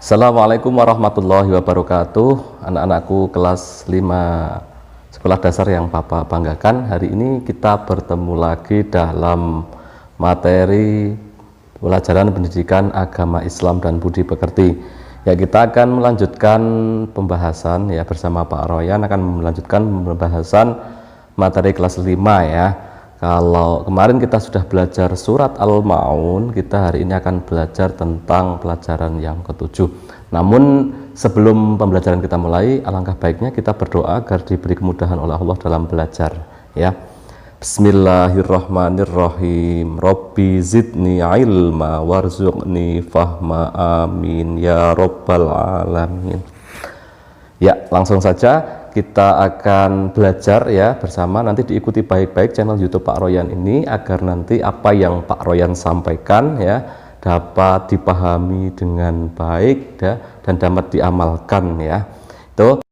Assalamualaikum warahmatullahi wabarakatuh. Anak-anakku kelas 5 sekolah dasar yang Papa banggakan. Hari ini kita bertemu lagi dalam materi pelajaran pendidikan agama Islam dan budi pekerti. Ya, kita akan melanjutkan pembahasan ya bersama Pak Royan akan melanjutkan pembahasan materi kelas 5 ya. Kalau kemarin kita sudah belajar surat Al-Maun, kita hari ini akan belajar tentang pelajaran yang ketujuh. Namun sebelum pembelajaran kita mulai, alangkah baiknya kita berdoa agar diberi kemudahan oleh Allah dalam belajar ya. Bismillahirrahmanirrahim. Rabbi zidni ilma warzuqni fahma, amin ya rabbal alamin. Ya, langsung saja kita akan belajar ya bersama, nanti diikuti baik-baik channel YouTube Pak Royan ini agar nanti apa yang Pak Royan sampaikan ya dapat dipahami dengan baik ya, dan dapat diamalkan ya. Itu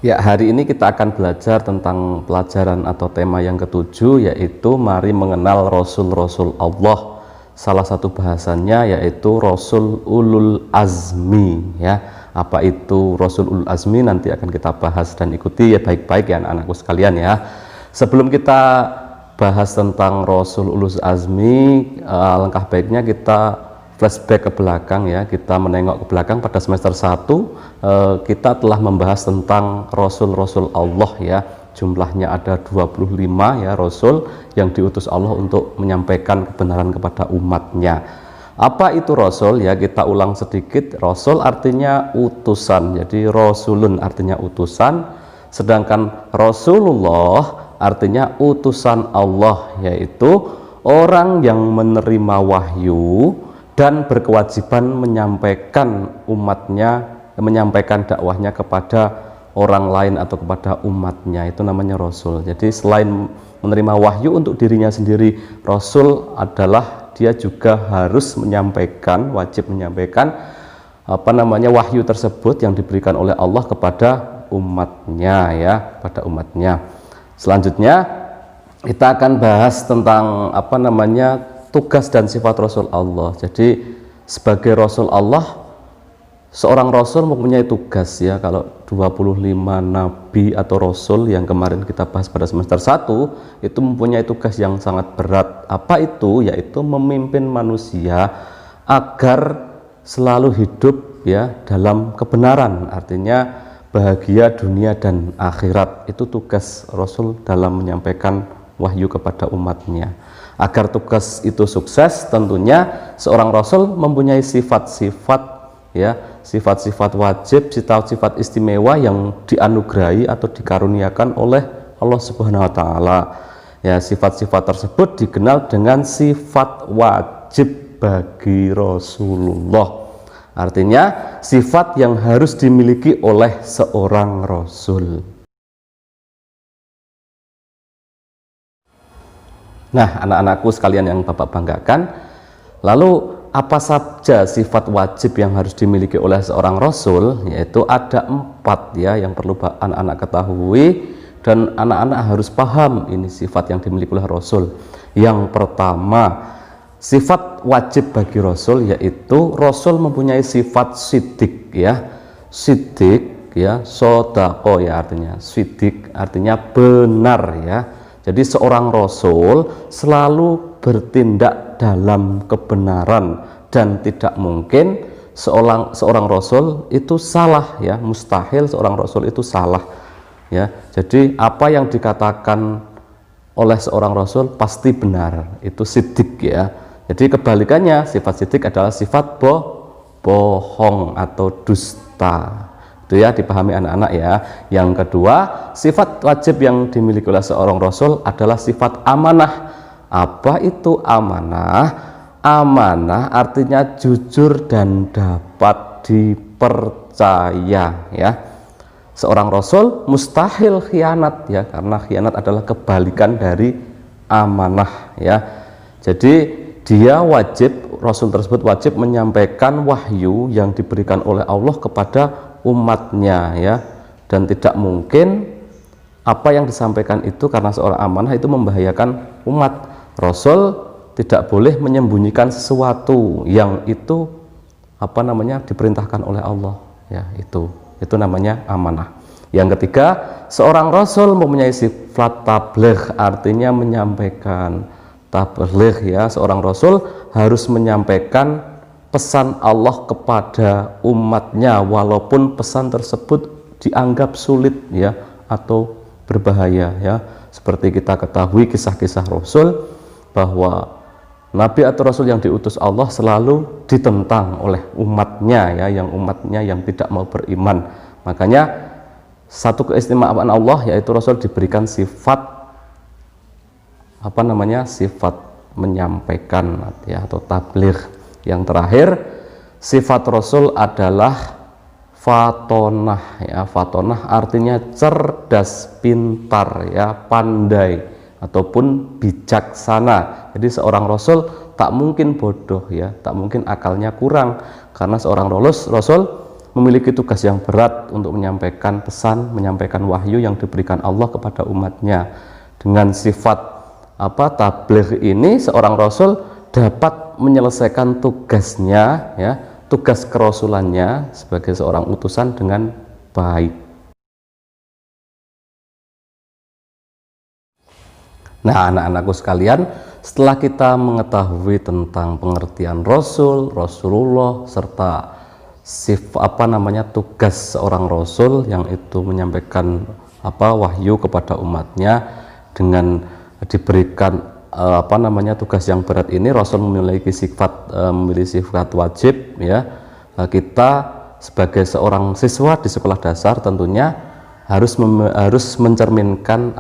ya, hari ini kita akan belajar tentang pelajaran atau tema yang ketujuh, yaitu mari mengenal Rasul-Rasul Allah. Salah satu bahasannya yaitu Rasul Ulul Azmi ya. Apa itu Rasul Ulul Azmi nanti akan kita bahas dan ikuti ya baik-baik ya anak-anakku sekalian ya. Sebelum kita bahas tentang Rasul Ulul Azmi, alangkah baiknya kita flashback ke belakang ya. Kita menengok ke belakang pada semester 1 kita telah membahas tentang Rasul-Rasul Allah ya. Jumlahnya ada 25 ya Rasul yang diutus Allah untuk menyampaikan kebenaran kepada umatnya. Apa itu Rasul ya, kita ulang sedikit. Rasul artinya utusan, jadi Rasulun artinya utusan, sedangkan Rasulullah artinya utusan Allah, yaitu orang yang menerima wahyu dan berkewajiban menyampaikan umatnya, menyampaikan dakwahnya kepada orang lain atau kepada umatnya, itu namanya Rasul. Jadi selain menerima wahyu untuk dirinya sendiri, Rasul adalah dia juga harus menyampaikan, wajib menyampaikan wahyu tersebut yang diberikan oleh Allah kepada umatnya ya, pada umatnya. Selanjutnya kita akan bahas tentang tugas dan sifat Rasul Allah. Jadi sebagai Rasul Allah, seorang Rasul mempunyai tugas ya. Kalau 25 Nabi atau Rasul yang kemarin kita bahas pada semester 1 itu mempunyai tugas yang sangat berat. Apa itu? Yaitu memimpin manusia agar selalu hidup ya dalam kebenaran, artinya bahagia dunia dan akhirat. Itu tugas Rasul dalam menyampaikan wahyu kepada umatnya. Agar tugas itu sukses, tentunya seorang Rasul mempunyai sifat-sifat ya, sifat-sifat wajib, sifat-sifat istimewa yang dianugerahi atau dikaruniakan oleh Allah Subhanahu wa taala. Ya, sifat-sifat tersebut dikenal dengan sifat wajib bagi Rasulullah. Artinya sifat yang harus dimiliki oleh seorang rasul. Nah, anak-anakku sekalian yang Bapak banggakan, lalu apa saja sifat wajib yang harus dimiliki oleh seorang rasul? Yaitu ada 4 ya yang perlu anak-anak ketahui dan anak-anak harus paham ini sifat yang dimiliki oleh rasul. Yang pertama, sifat wajib bagi rasul yaitu rasul mempunyai sifat sidik ya. Sidik ya, sodako ya artinya. Sidik artinya benar ya. Jadi seorang rasul selalu bertindak dalam kebenaran dan tidak mungkin seorang rasul itu salah ya, mustahil seorang rasul itu salah ya. Jadi apa yang dikatakan oleh seorang rasul pasti benar, itu sidik ya. Jadi kebalikannya, sifat sidik adalah sifat bohong atau dusta. Itu ya, dipahami anak-anak ya. Yang kedua, sifat wajib yang dimiliki oleh seorang rasul adalah sifat amanah. Apa itu amanah? Amanah artinya jujur dan dapat dipercaya ya. Seorang rasul mustahil khianat ya, karena khianat adalah kebalikan dari amanah ya. Jadi dia wajib, rasul tersebut wajib menyampaikan wahyu yang diberikan oleh Allah kepada umatnya ya, dan tidak mungkin apa yang disampaikan itu karena seorang amanah itu membahayakan umat. Rasul tidak boleh menyembunyikan sesuatu yang itu diperintahkan oleh Allah, ya. Itu namanya amanah. Yang ketiga, seorang rasul mempunyai sifat tabligh, artinya menyampaikan. Tabligh, ya, seorang rasul harus menyampaikan pesan Allah kepada umatnya walaupun pesan tersebut dianggap sulit, ya, atau berbahaya, ya. Seperti kita ketahui kisah-kisah rasul bahwa nabi atau rasul yang diutus Allah selalu ditentang oleh umatnya, ya, yang tidak mau beriman. Makanya satu keistimewaan Allah yaitu rasul diberikan sifat sifat menyampaikan, ya, atau tabligh. Yang terakhir, sifat rasul adalah fatonah, ya. Fatonah artinya cerdas, pintar, ya, pandai ataupun bijaksana. Jadi seorang rasul tak mungkin bodoh, ya, tak mungkin akalnya kurang, karena seorang rasul memiliki tugas yang berat untuk menyampaikan pesan, menyampaikan wahyu yang diberikan Allah kepada umatnya. Dengan sifat tabligh ini, seorang rasul dapat menyelesaikan tugasnya, ya, tugas kerasulannya sebagai seorang utusan dengan baik. Nah, anak-anakku sekalian, setelah kita mengetahui tentang pengertian rasul, rasulullah, serta tugas seorang rasul yang itu menyampaikan wahyu kepada umatnya dengan diberikan tugas yang berat ini, rasul memiliki sifat wajib, ya. Kita sebagai seorang siswa di sekolah dasar tentunya harus mencerminkan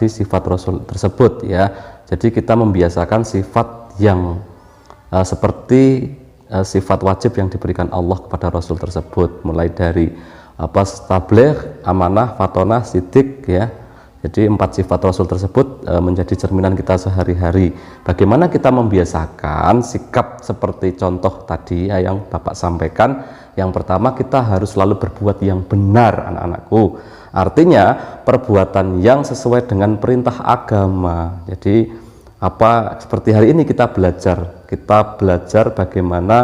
sifat rasul tersebut, ya. Jadi kita membiasakan sifat yang seperti sifat wajib yang diberikan Allah kepada rasul tersebut, mulai dari tabligh, amanah, fatonah, sidik, ya. Jadi 4 sifat rasul tersebut menjadi cerminan kita sehari-hari. Bagaimana kita membiasakan sikap seperti contoh tadi, ya, yang Bapak sampaikan. Yang pertama, kita harus selalu berbuat yang benar, anak-anakku. Artinya perbuatan yang sesuai dengan perintah agama. Jadi seperti hari ini kita belajar bagaimana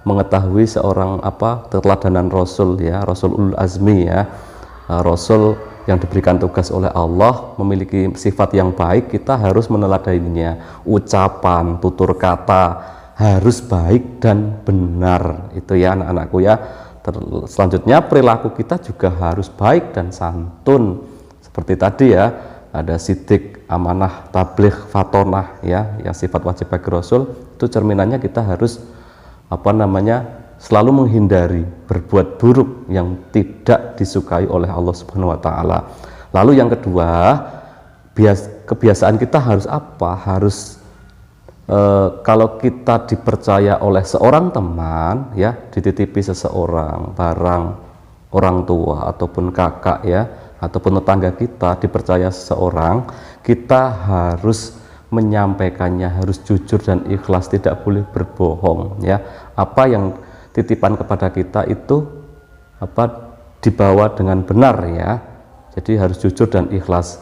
mengetahui seorang keteladanan rasul, ya, rasul ulul azmi, ya, rasul yang diberikan tugas oleh Allah memiliki sifat yang baik. Kita harus meneladaninya. Ucapan, tutur kata harus baik dan benar, itu, ya, anak-anakku, ya. Selanjutnya perilaku kita juga harus baik dan santun, seperti tadi, ya, ada sidik, amanah, tabligh, fatonah, ya, yang sifat wajib bagi rasul. Itu cerminannya kita harus selalu menghindari berbuat buruk yang tidak disukai oleh Allah Subhanahu wa taala. Lalu yang kedua, kebiasaan kita harus kalau kita dipercaya oleh seorang teman, ya, dititipi seseorang barang, orang tua ataupun kakak, ya, ataupun tetangga kita dipercaya seseorang, kita harus menyampaikannya, harus jujur dan ikhlas, tidak boleh berbohong, ya. Apa yang titipan kepada kita itu dibawa dengan benar, ya. Jadi harus jujur dan ikhlas.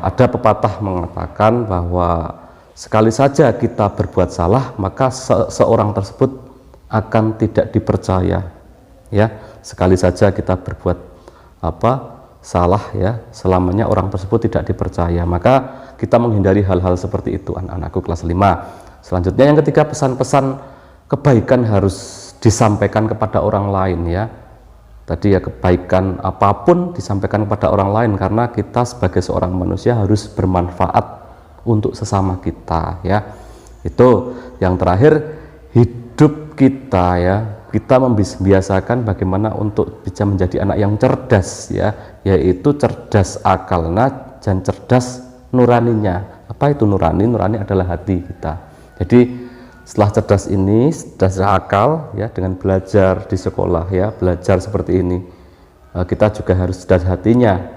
Ada pepatah mengatakan bahwa sekali saja kita berbuat salah, maka seorang tersebut akan tidak dipercaya, ya. Sekali saja kita berbuat salah, ya, selamanya orang tersebut tidak dipercaya. Maka kita menghindari hal-hal seperti itu, anak-anakku kelas 5. Selanjutnya yang ketiga, pesan-pesan kebaikan harus disampaikan kepada orang lain, ya. Tadi, ya, kebaikan apapun disampaikan kepada orang lain, karena kita sebagai seorang manusia harus bermanfaat untuk sesama kita, ya. Itu yang terakhir, hidup kita, ya, kita membiasakan bagaimana untuk bisa menjadi anak yang cerdas, ya, yaitu cerdas akalnya dan cerdas nuraninya. Apa itu nurani? Nurani adalah hati kita. Jadi setelah cerdas ini, cerdas akal, ya, dengan belajar di sekolah, ya, belajar seperti ini, kita juga harus cerdas hatinya.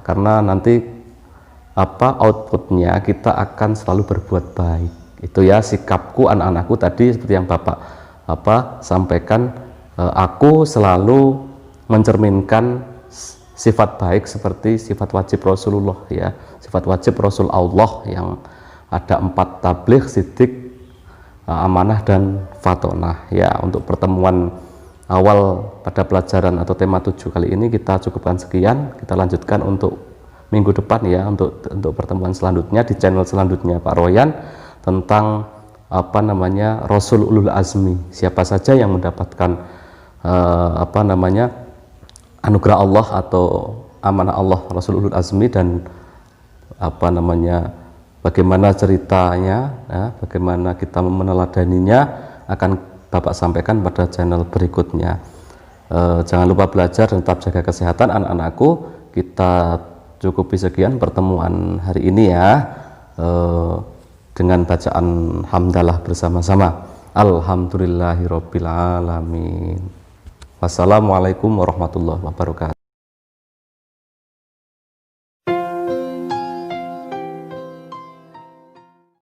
Karena nanti outputnya kita akan selalu berbuat baik. Itu, ya, sikapku anak-anakku tadi seperti yang Bapak sampaikan, aku selalu mencerminkan sifat baik seperti sifat wajib Rasulullah, ya, sifat wajib Rasul Allah yang ada 4, tabligh, sidik, amanah dan fatonah. Ya, untuk pertemuan awal pada pelajaran atau tema 7 kali ini kita cukupkan sekian. Kita lanjutkan untuk minggu depan ya, untuk pertemuan selanjutnya di channel selanjutnya Pak Royan, tentang Rasul Ulul Azmi. Siapa saja yang mendapatkan anugerah Allah atau amanah Allah Rasul Ulul Azmi, dan bagaimana ceritanya ya, bagaimana kita meneladaninya, akan Bapak sampaikan pada channel berikutnya. Jangan lupa belajar dan tetap jaga kesehatan anak-anakku. Kita cukupi sekian pertemuan hari ini ya, dengan bacaan hamdalah bersama-sama. Alhamdulillahirabbil alamin. Wassalamualaikum warahmatullahi wabarakatuh.